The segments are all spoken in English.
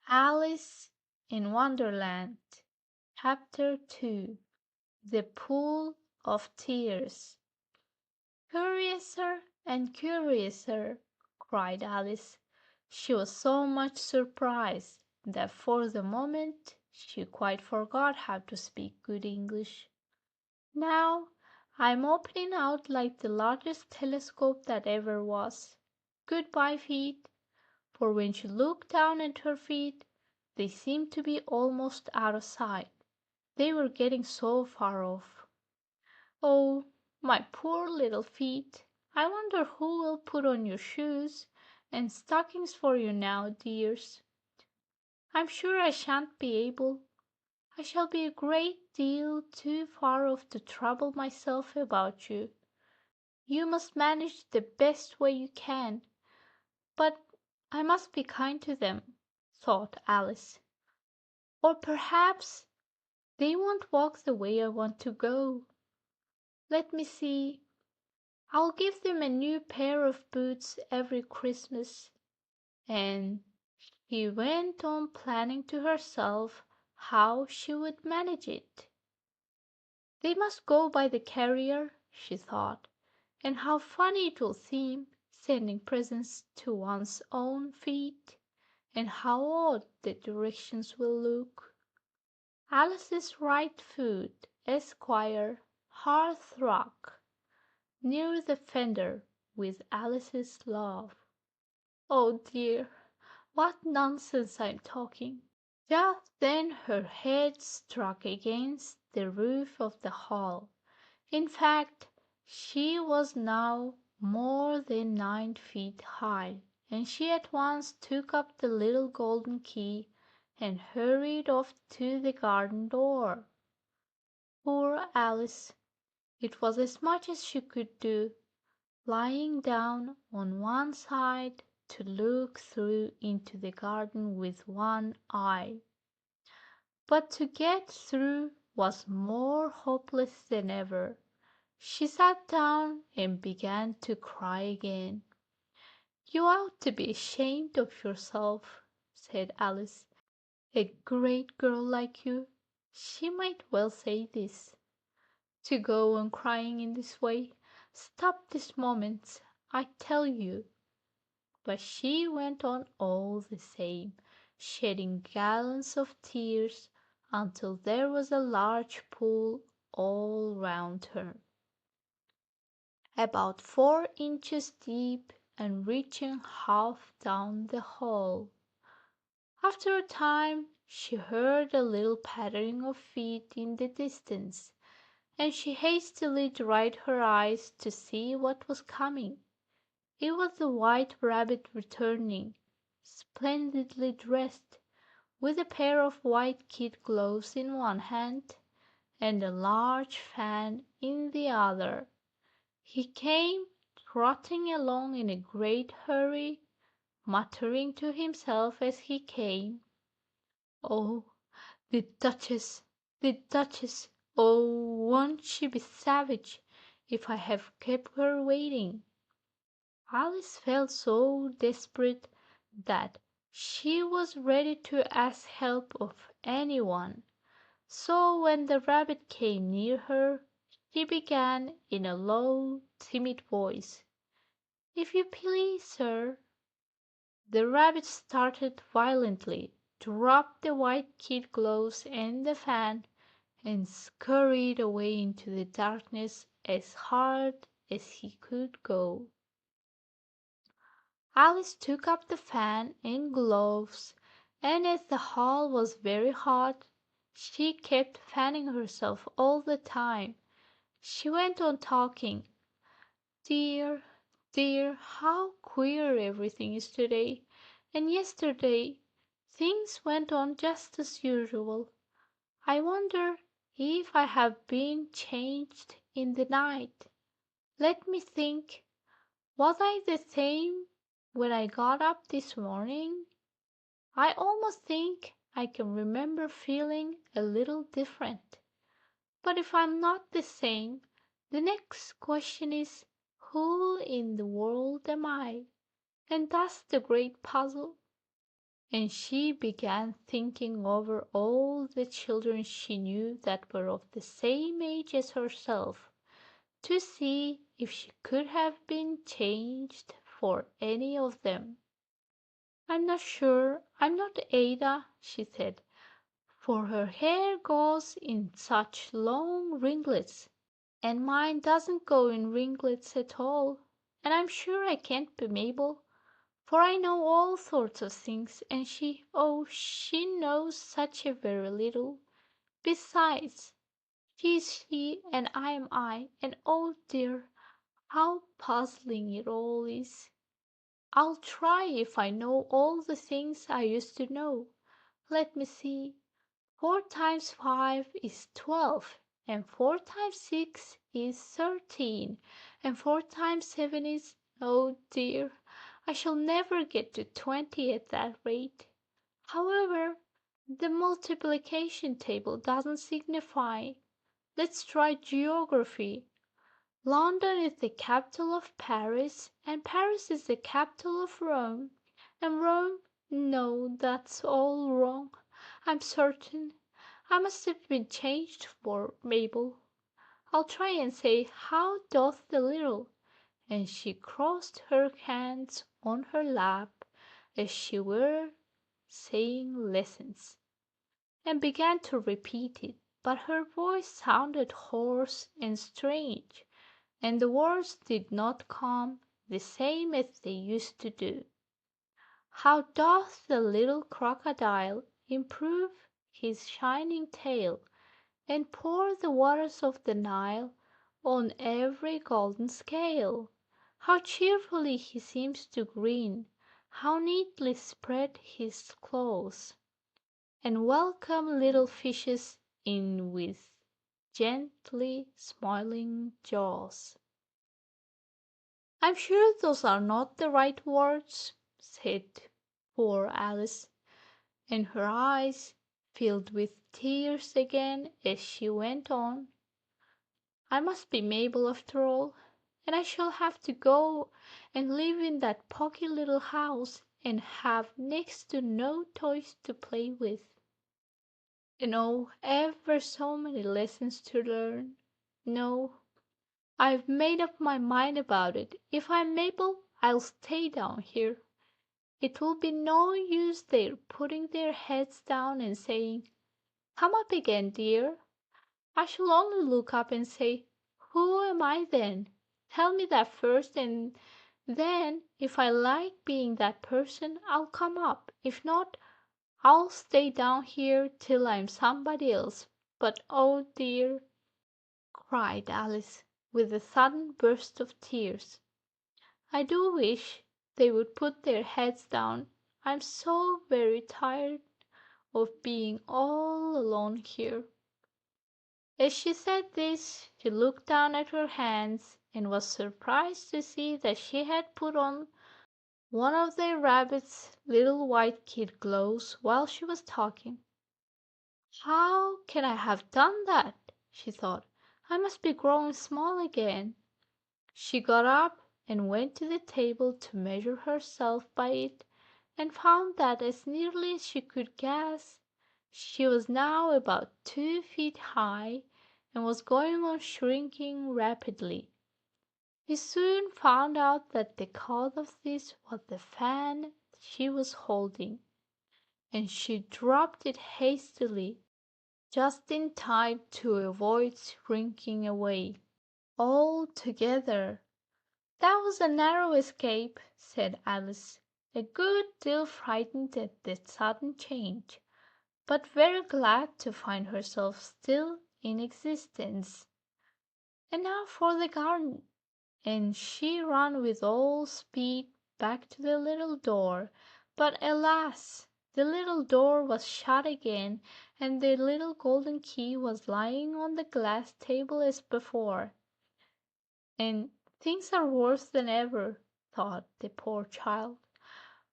Alice in Wonderland, Chapter 2. The Pool of Tears. "Curiouser and curiouser!" cried Alice. She was so much surprised that for the moment she quite forgot how to speak good English. "Now I'm opening out like the largest telescope that ever was. Goodbye, feet." For when she looked down at her feet, they seemed to be almost out of sight, they were getting so far off. "Oh, my poor little feet! I wonder who will put on your shoes and stockings for you now, dears? I'm sure I shan't be able. I shall be a great deal too far off to trouble myself about you. You must manage the best way you can. But I must be kind to them," thought Alice. "Or perhaps they won't walk the way I want to go. Let me see. I'll give them a new pair of boots every Christmas." And she went on planning to herself how she would manage it. "They must go by the carrier," she thought, "and how funny it will seem, sending presents to one's own feet, and how odd the directions will look. Alice's right foot, Esquire, hearthrug, near the fender, with Alice's love. Oh dear, what nonsense I'm talking!" Just then her head struck against the roof of the hall. In fact, she was now more than 9 feet high, and she at once took up the little golden key and hurried off to the garden door. Poor Alice! It was as much as she could do, lying down on one side to look through into the garden with one eye. But to get through was more hopeless than ever. She sat down and began to cry again. "You ought to be ashamed of yourself," said Alice. "A great girl like you," she might well say this, "to go on crying in this way. Stop this moment, I tell you." But she went on all the same, shedding gallons of tears until there was a large pool all round her, about 4 inches deep and reaching half down the hall. After a time she heard a little pattering of feet in the distance, and she hastily dried her eyes to see what was coming. It was the White Rabbit returning, splendidly dressed, with a pair of white kid gloves in one hand and a large fan in the other. He came trotting along in a great hurry, muttering to himself as he came, "Oh, the Duchess, the Duchess! Oh, won't she be savage if I have kept her waiting?" Alice felt so desperate that she was ready to ask help of any one. So when the rabbit came near her, she began in a low, timid voice, "If you please, sir." The rabbit started violently, dropped the white kid gloves and the fan, and scurried away into the darkness as hard as he could go. Alice took up the fan and gloves, and as the hall was very hot, she kept fanning herself all the time. She went on talking. "Dear, dear, how queer everything is today, and yesterday things went on just as usual. I wonder if I have been changed in the night. Let me think. Was I the same when I got up this morning? I almost think I can remember feeling a little different. But if I'm not the same, the next question is, who in the world am I? And that's the great puzzle." and she began thinking over all the children she knew that were of the same age as herself, to see if she could have been changed for any of them. "I'm not sure I'm not Ada," she said, "for her hair goes in such long ringlets, and mine doesn't go in ringlets at all. And I'm sure I can't be Mabel, for I know all sorts of things, and oh, she knows such a very little. Besides, she's she and I am I, and oh dear, how puzzling it all is. I'll try if I know all the things I used to know. Let me see. 4 times 5 is 12, and 4 times 6 is 13, and 4 times 7 is, oh dear, I shall never get to 20 at that rate. However, the multiplication table doesn't signify. Let's try geography. London is the capital of Paris, and Paris is the capital of Rome, and Rome, no, that's all wrong, I'm certain. I must have been changed for Mabel. I'll try and say, how doth the little, and she crossed her hands on her lap as she were saying lessons, and began to repeat it, but her voice sounded hoarse and strange, and the words did not come the same as they used to do. How doth the little crocodile improve his shining tail, and pour the waters of the Nile on every golden scale? How cheerfully he seems to grin, how neatly spread his claws, and welcome little fishes in with gently smiling jaws. "I'm sure those are not the right words," said poor Alice, and her eyes filled with tears again as she went on. "I must be Mabel after all, and I shall have to go and live in that poky little house, and have next to no toys to play with. And oh, ever so many lessons to learn. No, I've made up my mind about it. If I'm Mabel, I'll stay down here. It will be no use their putting their heads down and saying, 'Come up again, dear.' I shall only look up and say, 'Who am I then? Tell me that first, and then if I like being that person, I'll come up. If not, I'll stay down here till I'm somebody else. But oh dear," cried Alice, with a sudden burst of tears, "I do wish they would put their heads down. I'm so very tired of being all alone here." As she said this, she looked down at her hands, and was surprised to see that she had put on one of the rabbit's little white kid gloves while she was talking. "How can I have done that?" she thought. "I must be growing small again." She got up and went to the table to measure herself by it, and found that as nearly as she could guess, she was now about 2 feet high, and was going on shrinking rapidly. She soon found out that the cause of this was the fan she was holding, and she dropped it hastily, just in time to avoid shrinking away altogether. "That was a narrow escape," said Alice, a good deal frightened at the sudden change, but very glad to find herself still in existence. "And now for the garden," and she ran with all speed back to the little door, but alas! The little door was shut again, and the little golden key was lying on the glass table as before. And "things are worse than ever," thought the poor child,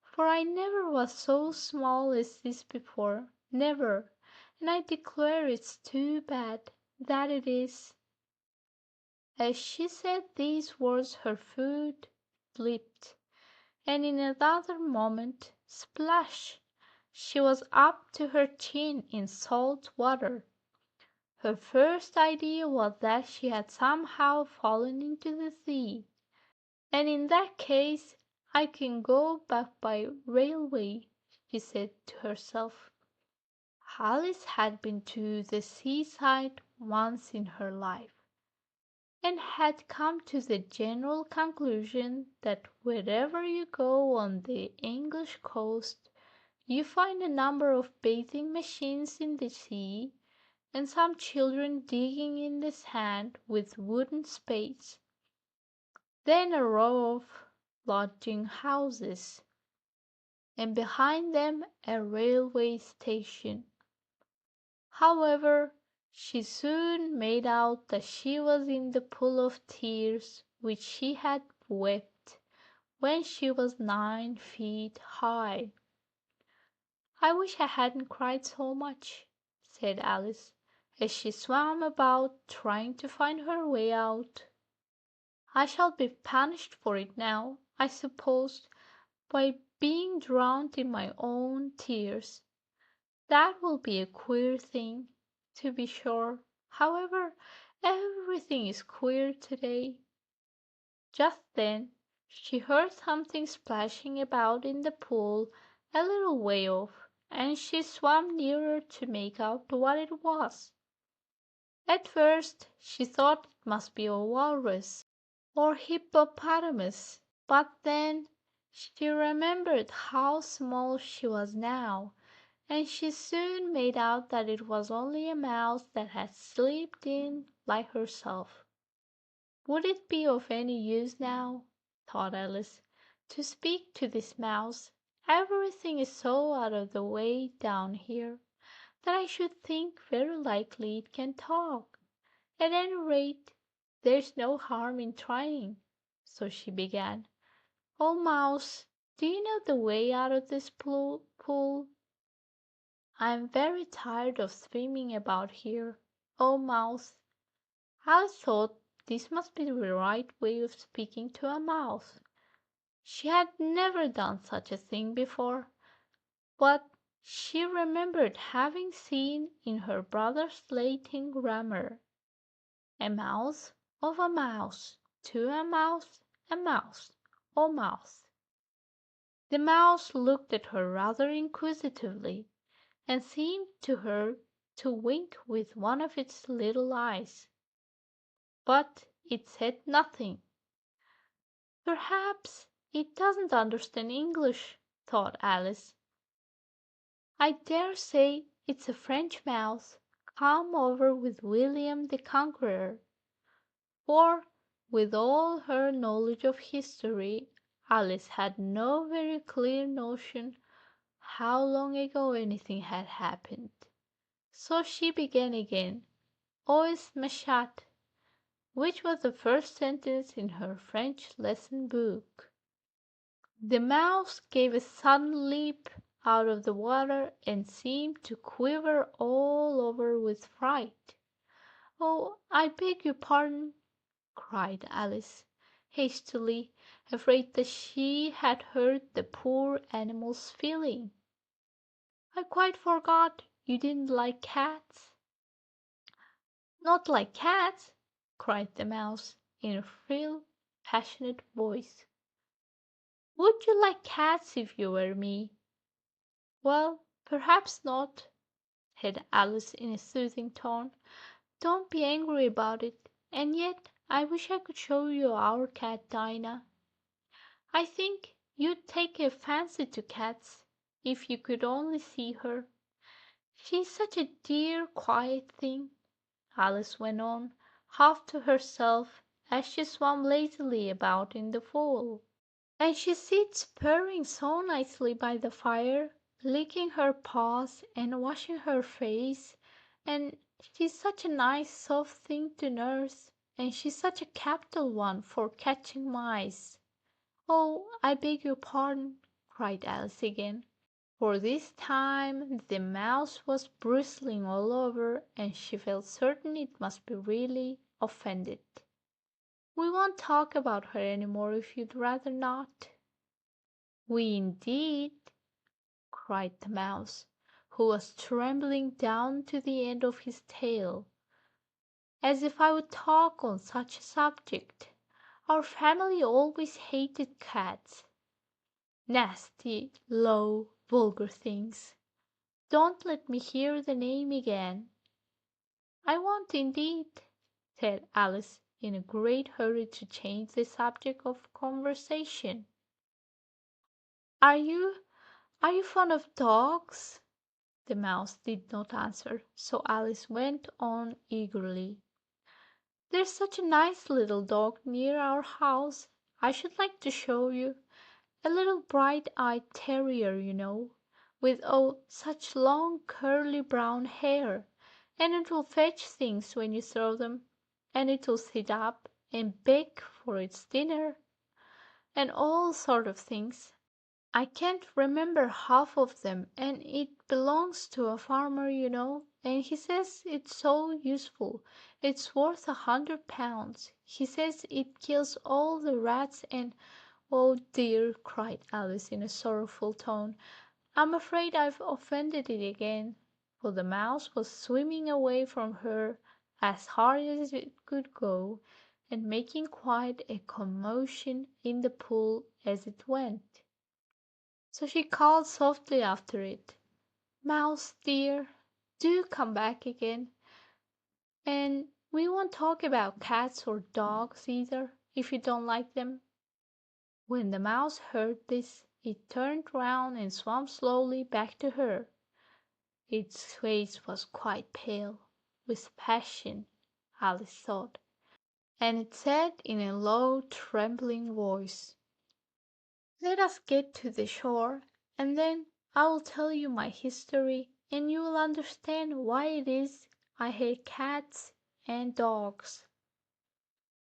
"for I never was so small as this before, never, and I declare it's too bad, that it is." As she said these words her foot slipped, and in another moment, splash! She was up to her chin in salt water. Her first idea was that she had somehow fallen into the sea, and in that case I can go back by railway, she said to herself. Alice had been to the seaside once in her life, and had come to the general conclusion that wherever you go on the English coast you find a number of bathing machines in the sea, and some children digging in the sand with wooden spades. Then a row of lodging houses, and behind them a railway station. However, she soon made out that she was in the pool of tears which she had wept when she was 9 feet high. "I wish I hadn't cried so much," said Alice, as she swam about trying to find her way out. "I shall be punished for it now, I suppose, by being drowned in my own tears. That will be a queer thing, to be sure. However, everything is queer today." Just then she heard something splashing about in the pool a little way off, and she swam nearer to make out what it was. At first she thought it must be a walrus or hippopotamus, but then she remembered how small she was now, and she soon made out that it was only a mouse that had slipped in like herself. Would it be of any use now, thought Alice, to speak to this mouse? Everything is so out of the way down here that I should think very likely it can talk. At any rate, there's no harm in trying. So she began, "Oh, mouse, do you know the way out of this pool? I'm very tired of swimming about here. Oh, mouse." Alice thought this must be the right way of speaking to a mouse. She had never done such a thing before, but she remembered having seen in her brother's Latin grammar, "A mouse of a mouse, to a mouse, oh mouse." The mouse looked at her rather inquisitively, and seemed to her to wink with one of its little eyes. But it said nothing. "Perhaps it doesn't understand English," thought Alice. "I dare say it's a French mouse come over with William the Conqueror." For, with all her knowledge of history, Alice had no very clear notion how long ago anything had happened. So she began again, "Ois machat," which was the first sentence in her French lesson book. The mouse gave a sudden leap out of the water and seemed to quiver all over with fright. "Oh, I beg your pardon," cried Alice, hastily, afraid that she had hurt the poor animal's feeling. "I quite forgot you didn't like cats." "Not like cats!" cried the mouse, in a shrill, passionate voice. "Would you like cats if you were me?" "Well, perhaps not," said Alice in a soothing tone. "Don't be angry about it. And yet I wish I could show you our cat Dinah. I think you'd take a fancy to cats if you could only see her. She's such a dear, quiet thing," Alice went on, half to herself, as she swam lazily about in the pool. "And she sits purring so nicely by the fire, licking her paws and washing her face, and she's such a nice soft thing to nurse, and she's such a capital one for catching mice." "Oh, I beg your pardon," cried Alice again, for this time the mouse was bristling all over, and she felt certain it must be really offended. "We won't talk about her any more if you'd rather not." "We indeed!" cried the mouse, who was trembling down to the end of his tail. "As if I would talk on such a subject. Our family always hated cats. Nasty, low, vulgar things. Don't let me hear the name again." "I won't indeed," said Alice, in a great hurry to change the subject of conversation. Are you fond of dogs?" The mouse did not answer, so Alice went on eagerly. "There's such a nice little dog near our house. I should like to show you. A little bright-eyed terrier, you know, with such long curly brown hair, and it will fetch things when you throw them, and it will sit up and beg for its dinner, and all sort of things. I can't remember half of them, and it belongs to a farmer, you know, and he says it's so useful. It's worth £100. He says it kills all the rats and—" "Oh dear!" cried Alice in a sorrowful tone. "I'm afraid I've offended it again," for the mouse was swimming away from her as hard as it could go, and making quite a commotion in the pool as it went. So she called softly after it, "Mouse dear, do come back again, and we won't talk about cats or dogs either, if you don't like them." When the mouse heard this, it turned round and swam slowly back to her. Its face was quite pale with passion, Alice thought, and it said in a low, trembling voice, "Let us get to the shore, and then I will tell you my history, and you will understand why it is I hate cats and dogs."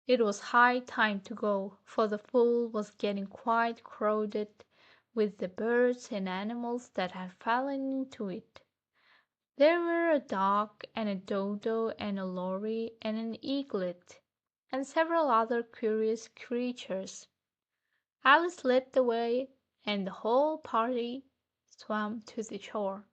It was high time to go, for the pool was getting quite crowded with the birds and animals that had fallen into it. There were a duck and a dodo and a lory and an eaglet, and several other curious creatures. Alice led the way, and the whole party swam to the shore.